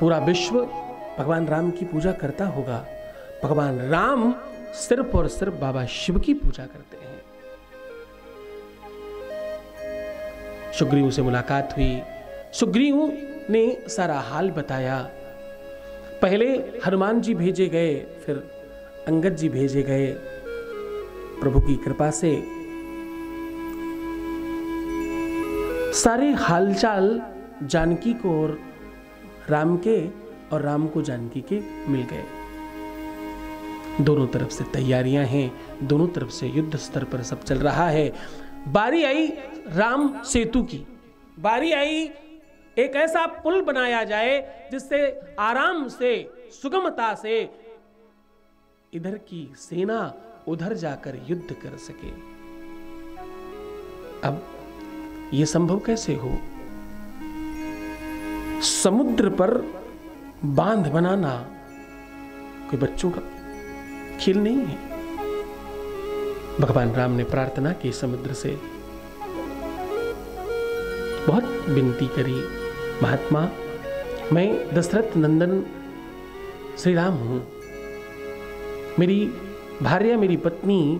पूरा विश्व भगवान राम की पूजा करता होगा। भगवान राम सिर्फ और सिर्फ बाबा शिव की पूजा करते हैं। सुग्रीव से मुलाकात हुई। सुग्रीव ने सारा हाल बताया। पहले हनुमान जी भेजे गए, फिर अंगद जी भेजे गए। प्रभु की कृपा से सारे हालचाल जानकी को और राम के और राम को जानकी के मिल गए। दोनों तरफ से तैयारियां हैं, दोनों तरफ से युद्ध स्तर पर सब चल रहा है। बारी आई राम सेतु की, बारी आई एक ऐसा पुल बनाया जाए जिससे आराम से, सुगमता से इधर की सेना उधर जाकर युद्ध कर सके। अब यह संभव कैसे हो? समुद्र पर बांध बनाना कोई बच्चों का खेल नहीं है। भगवान राम ने प्रार्थना की समुद्र से, बहुत विनती करी, महात्मा मैं दशरथ नंदन श्री राम हूं, मेरी भार्या, मेरी पत्नी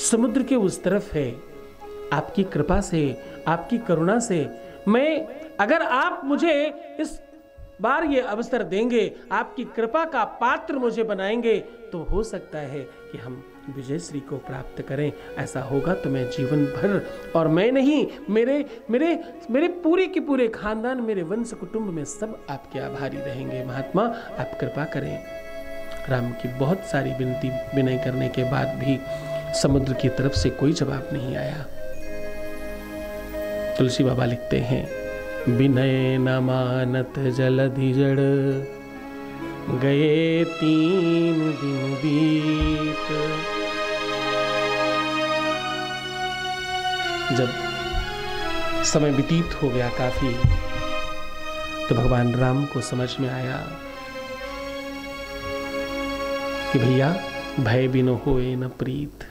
समुद्र के उस तरफ है। आपकी कृपा से, आपकी करुणा से मैं, अगर आप मुझे इस बार ये अवसर देंगे, आपकी कृपा का पात्र मुझे बनाएंगे, तो हो सकता है कि हम विजय श्री को प्राप्त करें। ऐसा होगा तो मैं जीवन भर, और मैं नहीं, मेरे मेरे मेरे पूरे के पूरे खानदान, मेरे वंश कुटुंब में सब आपके आभारी रहेंगे। महात्मा आप कृपा करें। राम की बहुत सारी विनती विनय करने के बाद भी समुद्र की तरफ से कोई जवाब नहीं आया। तुलसी बाबा लिखते हैं, विनय न मानत जलधि जड़, गए 3 दिन बीत। जब समय व्यतीत हो गया काफी, तो भगवान राम को समझ में आया कि भैया भय बिनु होए न प्रीत।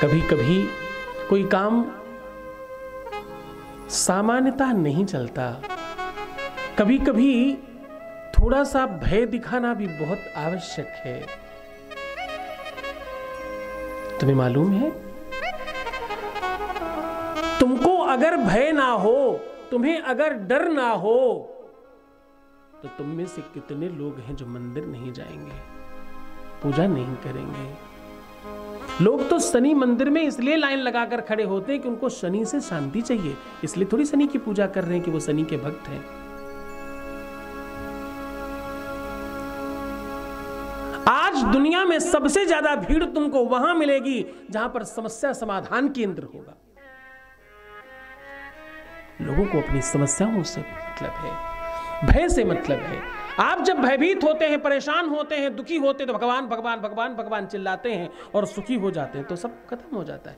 कभी कभी कोई काम सामान्यता नहीं चलता, कभी कभी थोड़ा सा भय दिखाना भी बहुत आवश्यक है। तुम्हें मालूम है, तुमको अगर भय ना हो, तुम्हें अगर डर ना हो, तो तुम में से कितने लोग हैं जो मंदिर नहीं जाएंगे, पूजा नहीं करेंगे। लोग तो शनि मंदिर में इसलिए लाइन लगाकर खड़े होते हैं कि उनको शनि से शांति चाहिए, इसलिए थोड़ी शनि की पूजा कर रहे हैं कि वो शनि के भक्त हैं। आज दुनिया में सबसे ज्यादा भीड़ तुमको वहां मिलेगी जहां पर समस्या समाधान केंद्र होगा। लोगों को अपनी समस्याओं से मतलब है, भय से मतलब है। आप जब भयभीत होते हैं, परेशान होते हैं, दुखी होते हैं, तो भगवान भगवान भगवान भगवान चिल्लाते हैं, और सुखी हो जाते हैं तो सब खत्म हो जाता है।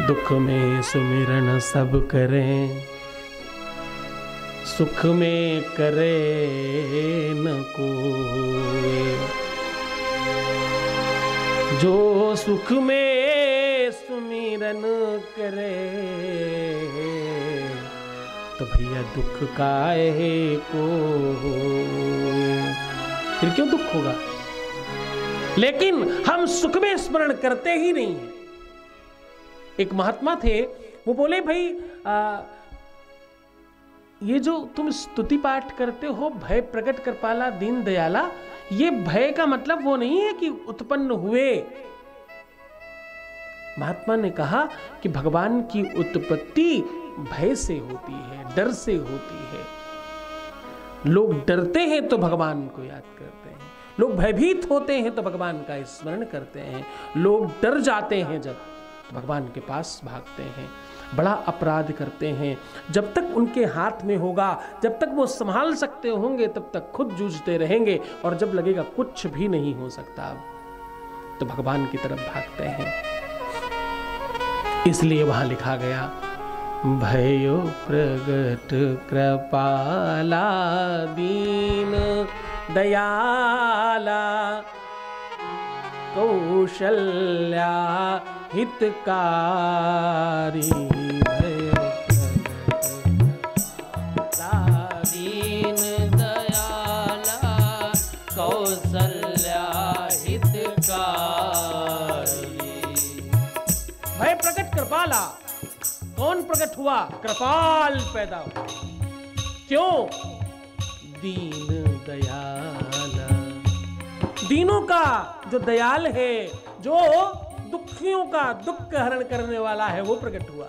दुख में सुमिरन सब करें, सुख में करे न कोई। जो सुख में सुमिरन करे, तो भैया दुख काहे को, फिर क्यों दुख होगा? लेकिन हम सुख में स्मरण करते ही नहीं है। एक महात्मा थे, वो बोले भाई ये जो तुम स्तुति पाठ करते हो, भय प्रकट कृपाला दीन दयाला, ये भय का मतलब वो नहीं है कि उत्पन्न हुए। महात्मा ने कहा कि भगवान की उत्पत्ति भय से होती है, डर से होती है। लोग डरते हैं तो भगवान को याद करते हैं, लोग भयभीत होते हैं तो भगवान का स्मरण करते हैं, लोग डर जाते हैं जब तो भगवान के पास भागते हैं, बड़ा अपराध करते हैं। जब तक उनके हाथ में होगा, जब तक वो संभाल सकते होंगे, तब तक खुद जूझते रहेंगे, और जब लगेगा कुछ भी नहीं हो सकता तो भगवान की तरफ भागते हैं। इसलिए वहां लिखा गया, भयो प्रगट कृपाला दीन दयाला, कौशल्या हितकारी भय दीन दयाला कौशल्या हितकारी। भय प्रकट कृपाला। कौन प्रकट हुआ? कृपाल पैदा हुआ। क्यों? दीन दयाला। दीनों का जो दयाल है, जो दुखियों का दुख हरण करने वाला है, वो प्रकट हुआ।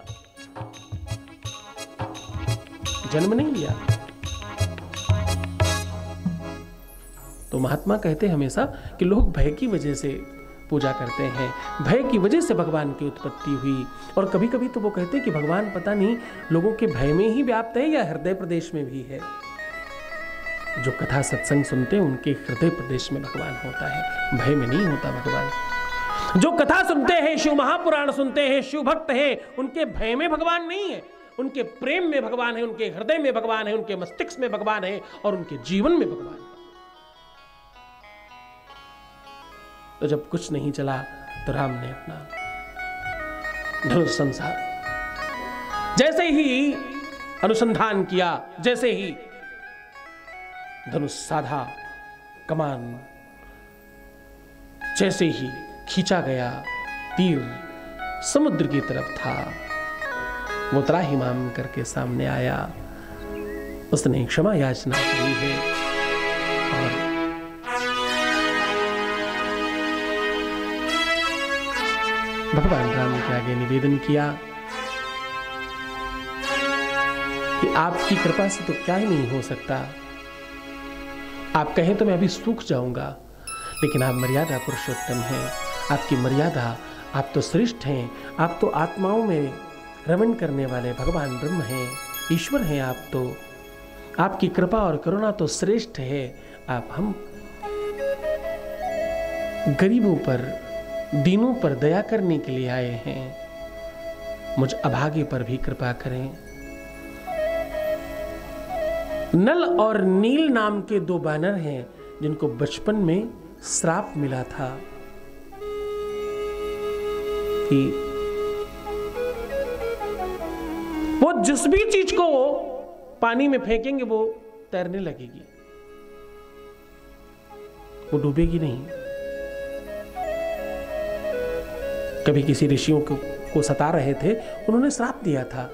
जन्म नहीं लिया। तो महात्मा कहते हमेशा कि लोग भय की वजह से पूजा करते हैं, भय की वजह से भगवान की उत्पत्ति हुई। और कभी कभी तो वो कहते हैं कि भगवान पता नहीं लोगों के भय में ही व्याप्त है या हृदय प्रदेश में भी है। जो कथा सत्संग सुनते हैं उनके हृदय प्रदेश में भगवान होता है, भय में नहीं होता भगवान। जो कथा सुनते हैं, शिव महापुराण सुनते हैं, शिव भक्त हैं, उनके भय में भगवान नहीं है, उनके प्रेम में भगवान है, उनके हृदय में भगवान है, उनके मस्तिष्क में भगवान है और उनके जीवन में भगवान है। तो जब कुछ नहीं चला तो राम ने अपना धनुष संसार, जैसे ही अनुसंधान किया, जैसे ही धनुष साधा, कमान जैसे ही खींचा गया, तीर समुद्र की तरफ था, वो त्राहिमाम करके सामने आया। उसने क्षमा याचना की है और भगवान राम के आगे निवेदन किया कि आपकी कृपा से तो क्या ही नहीं हो सकता। आप कहें तो मैं अभी सूख जाऊंगा, लेकिन आप मर्यादा पुरुषोत्तम हैं, आपकी मर्यादा, आप तो श्रेष्ठ हैं, आप तो आत्माओं में रमण करने वाले भगवान ब्रह्म हैं, ईश्वर हैं आप तो। आपकी कृपा और करुणा तो श्रेष्ठ है। आप हम गरीबों पर, दीनों पर दया करने के लिए आए हैं। मुझ अभागे पर भी कृपा करें। नल और नील नाम के दो बानर हैं जिनको बचपन में श्राप मिला था कि वो जिस भी चीज को पानी में फेंकेंगे वो तैरने लगेगी, वो डूबेगी नहीं। कभी किसी ऋषियों को सता रहे थे, उन्होंने श्राप दिया था।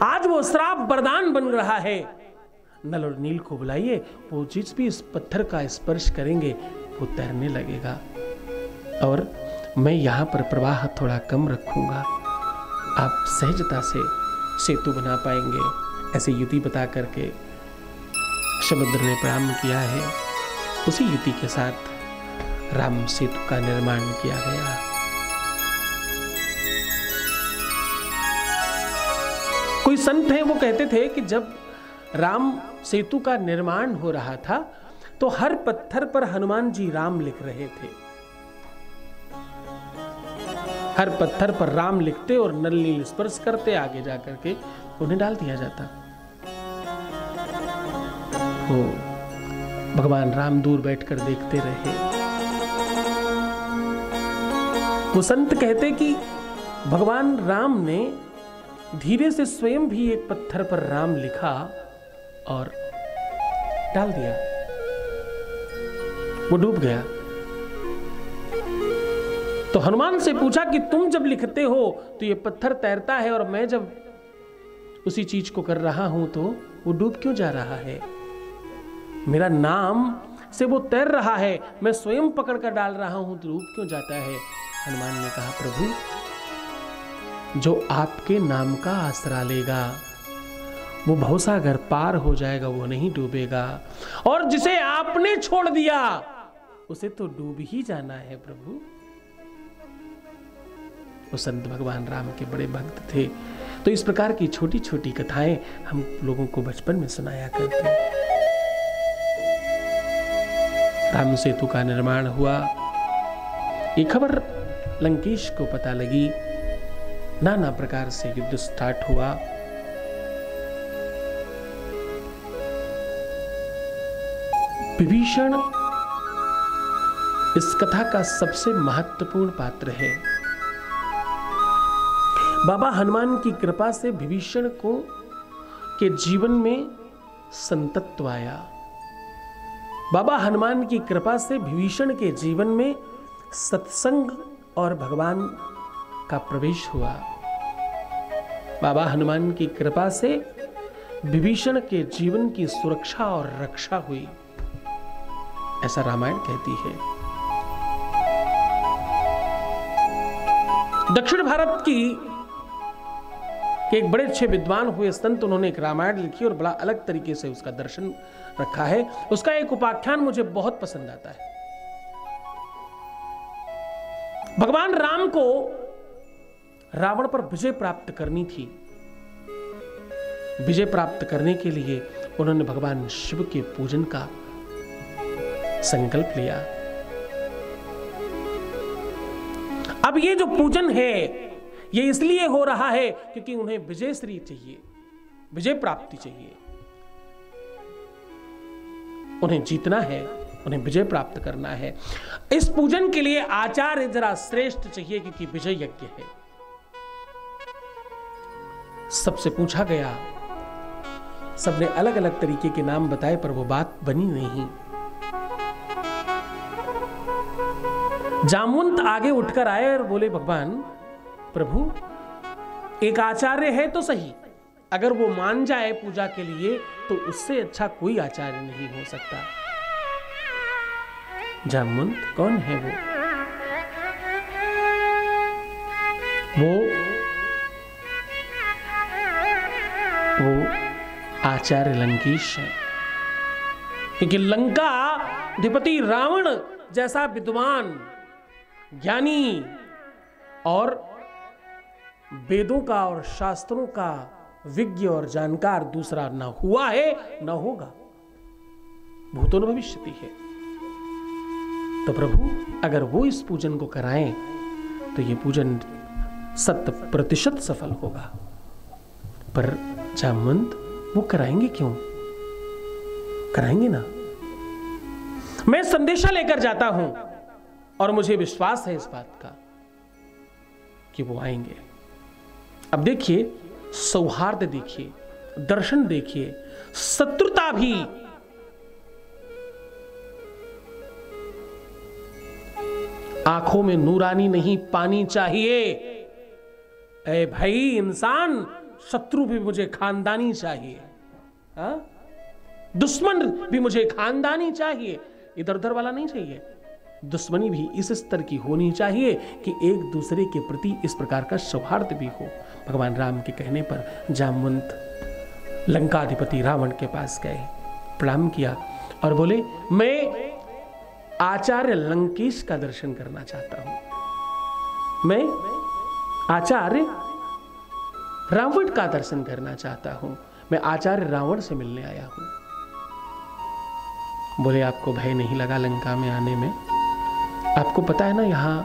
आज वो श्राप वरदान बन रहा है। नल और नील को बुलाइए, वो जिस भी इस पत्थर का स्पर्श करेंगे वो तैरने लगेगा। और मैं यहां पर प्रवाह थोड़ा कम रखूंगा, आप सहजता से सेतु बना पाएंगे। ऐसे युति बता करके समुद्र ने प्रणाम किया है। उसी युति के साथ राम सेतु का निर्माण किया गया। कोई संत है, वो कहते थे कि जब राम सेतु का निर्माण हो रहा था तो हर पत्थर पर हनुमान जी राम लिख रहे थे। हर पत्थर पर राम लिखते और नल नील स्पर्श करते, आगे जाकर के उन्हें डाल दिया जाता। तो भगवान राम दूर बैठकर देखते रहे। वो संत कहते कि भगवान राम ने धीरे से स्वयं भी एक पत्थर पर राम लिखा और डाल दिया, वो डूब गया। तो हनुमान से पूछा कि तुम जब लिखते हो तो ये पत्थर तैरता है और मैं जब उसी चीज को कर रहा हूं तो वो डूब क्यों जा रहा है? मेरा नाम से वो तैर रहा है, मैं स्वयं पकड़ कर डाल रहा हूं तो डूब क्यों जाता है? हनुमान ने कहा, प्रभु, जो आपके नाम का आसरा लेगा वो भवसागर पार हो जाएगा, वो नहीं डूबेगा। और जिसे आपने छोड़ दिया उसे तो डूब ही जाना है प्रभु। वो संत भगवान राम के बड़े भक्त थे। तो इस प्रकार की छोटी छोटी कथाएं हम लोगों को बचपन में सुनाया करते। राम सेतु का निर्माण हुआ, ये खबर लंकेश को पता लगी। नाना प्रकार से युद्ध स्टार्ट हुआ। विभीषण इस कथा का सबसे महत्वपूर्ण पात्र है। बाबा हनुमान की कृपा से विभीषण को के जीवन में संतत्व आया। बाबा हनुमान की कृपा से विभीषण के जीवन में सत्संग और भगवान का प्रवेश हुआ। बाबा हनुमान की कृपा से विभीषण के जीवन की सुरक्षा और रक्षा हुई, ऐसा रामायण कहती है। दक्षिण भारत की एक बड़े अच्छे विद्वान हुए संत, उन्होंने एक रामायण लिखी और बड़ा अलग तरीके से उसका दर्शन रखा है। उसका एक उपाख्यान मुझे बहुत पसंद आता है। भगवान राम को रावण पर विजय प्राप्त करनी थी। विजय प्राप्त करने के लिए उन्होंने भगवान शिव के पूजन का संकल्प लिया। अब ये जो पूजन है ये इसलिए हो रहा है क्योंकि उन्हें विजय श्री चाहिए, विजय प्राप्ति चाहिए। उन्हें जीतना है, उन्हें विजय प्राप्त करना है। इस पूजन के लिए आचार्य जरा श्रेष्ठ चाहिए क्योंकि विजय यज्ञ है। सबसे पूछा गया, सबने अलग अलग तरीके के नाम बताए पर वो बात बनी नहीं। जामवंत आगे उठकर आए और बोले, भगवान प्रभु, एक आचार्य है तो सही, अगर वो मान जाए पूजा के लिए तो उससे अच्छा कोई आचार्य नहीं हो सकता। जामवंत कौन है वो आचार्य लंकेश है। क्योंकि लंका अधिपति रावण जैसा विद्वान, ज्ञानी और वेदों का और शास्त्रों का विज्ञ और जानकार दूसरा न हुआ है न होगा, भूतो न भविष्यति है। तो प्रभु अगर वो इस पूजन को कराएं तो ये पूजन 100% सफल होगा। पर जामवंत वो कराएंगे क्यों? कराएंगे ना। मैं संदेशा लेकर जाता हूं और मुझे विश्वास है इस बात का कि वो आएंगे। अब देखिए, सौहार्द देखिए, दर्शन देखिए, शत्रुता भी आंखों में नूरानी नहीं, पानी चाहिए। ए भाई इंसान, शत्रु भी मुझे खानदानी चाहिए, हाँ? दुश्मन भी मुझे खानदानी चाहिए, इधर उधर वाला नहीं चाहिए। दुश्मनी भी इस स्तर की होनी चाहिए कि एक दूसरे के प्रति इस प्रकार का सौहार्द भी हो। भगवान राम के कहने पर जामवंत लंकाधिपति रावण के पास गए, प्रणाम किया और बोले, मैं आचार्य लंकेश का दर्शन करना चाहता हूं। मैं आचार्य रावण का दर्शन करना चाहता हूं। मैं आचार्य रावण से मिलने आया हूं। बोले, आपको भय नहीं लगा लंका में आने में? आपको पता है ना यहां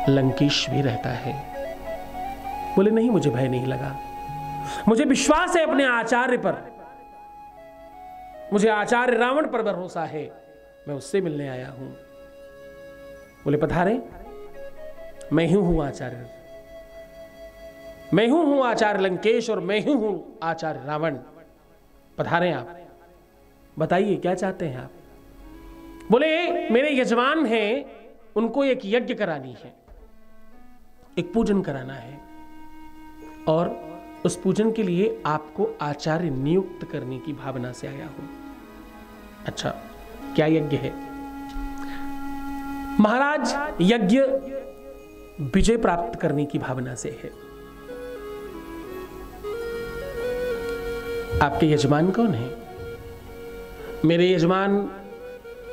लंकेश भी रहता है। बोले, नहीं मुझे भय नहीं लगा, मुझे विश्वास है अपने आचार्य पर, मुझे आचार्य रावण पर भरोसा है, मैं उससे मिलने आया हूं। बोले, पधारे, मैं ही हूं आचार्य, मैं हूं आचार्य लंकेश और मैं ही हूं आचार्य रावण। पधारे आप, बताइए क्या चाहते हैं आप? बोले, मेरे यजमान हैं, उनको एक यज्ञ करानी है, एक पूजन कराना है और उस पूजन के लिए आपको आचार्य नियुक्त करने की भावना से आया हूं। अच्छा, क्या यज्ञ है? महाराज, यज्ञ विजय प्राप्त करने की भावना से है। आपके यजमान कौन है? मेरे यजमान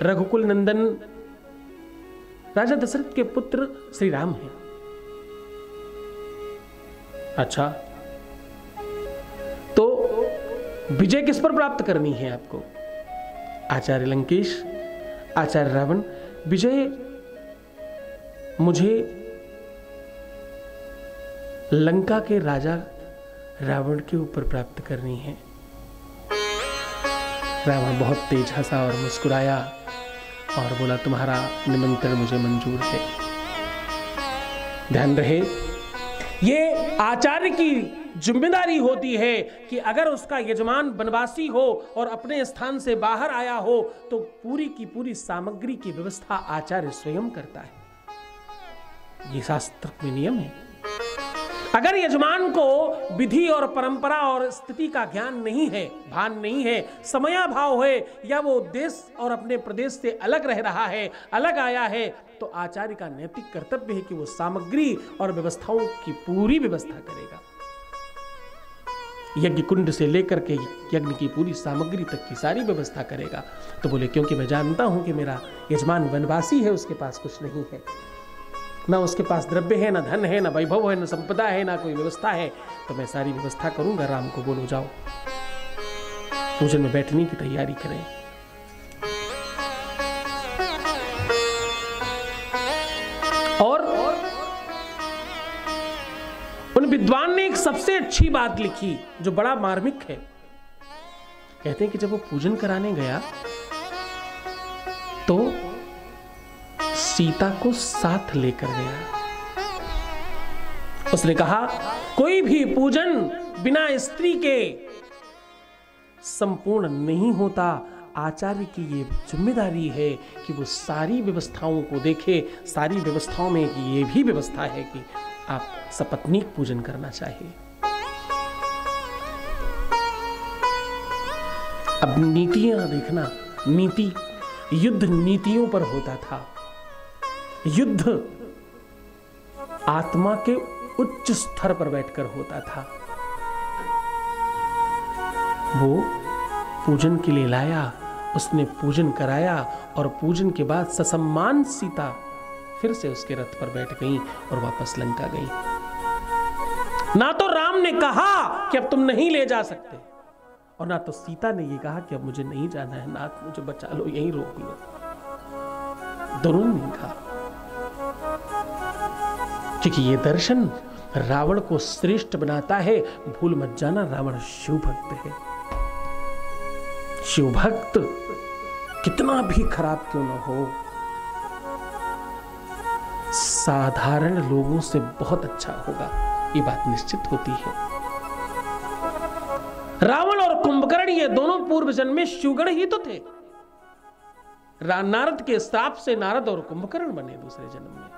रघुकुल नंदन राजा दशरथ के पुत्र श्री राम हैं। अच्छा, तो विजय किस पर प्राप्त करनी है आपको? आचार्य लंकेश, आचार्य रावण। विजय मुझे लंका के राजा रावण के ऊपर प्राप्त करनी है। रावण बहुत तेज हंसा और मुस्कुराया और बोला, तुम्हारा निमंत्रण मुझे मंजूर है। ध्यान रहे, ये आचार्य की जिम्मेदारी होती है कि अगर उसका यजमान वनवासी हो और अपने स्थान से बाहर आया हो तो पूरी की पूरी सामग्री की व्यवस्था आचार्य स्वयं करता है। ये शास्त्र में नियम है। अगर यजमान को विधि और परंपरा और स्थिति का ज्ञान नहीं है, भान नहीं है, समयाभाव है, या वो देश और अपने प्रदेश से अलग रह रहा है, अलग आया है, तो आचार्य का नैतिक कर्तव्य है कि वो सामग्री और व्यवस्थाओं की पूरी व्यवस्था करेगा। यज्ञ कुंड से लेकर के यज्ञ की पूरी सामग्री तक की सारी व्यवस्था करेगा। तो बोले क्योंकि मैं जानता हूं कि मेरा यजमान वनवासी है, उसके पास कुछ नहीं है, ना उसके पास द्रव्य है, ना धन है, ना वैभव है, ना संपदा है, ना कोई व्यवस्था है, तो मैं सारी व्यवस्था करूंगा। राम को बोलो जाओ पूजन में बैठने की तैयारी करें। और उन विद्वान ने एक सबसे अच्छी बात लिखी जो बड़ा मार्मिक है। कहते हैं कि जब वो पूजन कराने गया तो सीता को साथ लेकर गया। उसने कहा कोई भी पूजन बिना स्त्री के संपूर्ण नहीं होता। आचार्य की ये जिम्मेदारी है कि वो सारी व्यवस्थाओं को देखे। सारी व्यवस्थाओं में ये भी व्यवस्था है कि आप सपत्नीक पूजन करना चाहिए। अब नीतियां देखना, नीति युद्ध नीतियों पर होता था। युद्ध आत्मा के उच्च स्तर पर बैठकर होता था। वो पूजन के लिए लाया, उसने पूजन कराया और पूजन के बाद ससम्मान सीता फिर से उसके रथ पर बैठ गई और वापस लंका गई। ना तो राम ने कहा कि अब तुम नहीं ले जा सकते, और ना तो सीता ने ये कहा कि अब मुझे नहीं जाना है, नाथ मुझे बचा लो, यहीं रोक लो। दोनों ने नहीं कहा, क्योंकि ये दर्शन रावण को श्रेष्ठ बनाता है। भूल मत जाना रावण शिव भक्त है। शिव भक्त कितना भी खराब क्यों न हो, साधारण लोगों से बहुत अच्छा होगा, ये बात निश्चित होती है। रावण और कुंभकर्ण ये दोनों पूर्व जन्म में शिवगण ही तो थे। नारद के श्राप से नारद और कुंभकर्ण बने दूसरे जन्म में।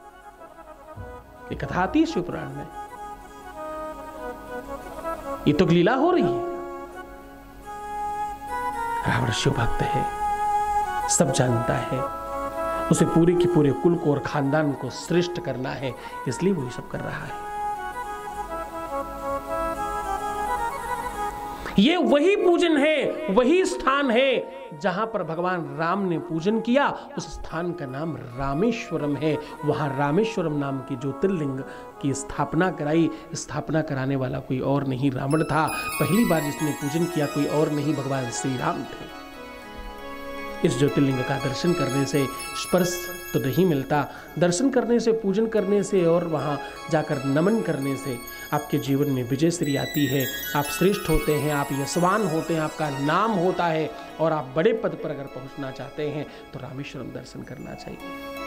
ये कथा आती है शिव पुराण में। ये तो लीला हो रही है। रावण शिव भक्त है, सब जानता है, उसे पूरे की पूरे कुल को और खानदान को श्रेष्ठ करना है, इसलिए वो ये सब कर रहा है। ये वही पूजन है, वही स्थान है जहां पर भगवान राम ने पूजन किया। उस स्थान का नाम रामेश्वरम है। वहां रामेश्वरम नाम की ज्योतिर्लिंग की स्थापना कराई। स्थापना कराने वाला कोई और नहीं रावण था। पहली बार जिसने पूजन किया कोई और नहीं, भगवान श्री राम थे। इस ज्योतिर्लिंग का दर्शन करने से स्पर्श तो नहीं मिलता, दर्शन करने से, पूजन करने से और वहाँ जाकर नमन करने से आपके जीवन में विजय श्री आती है। आप श्रेष्ठ होते हैं, आप यशवान होते हैं, आपका नाम होता है, और आप बड़े पद पर अगर पहुँचना चाहते हैं तो रामेश्वरम दर्शन करना चाहिए।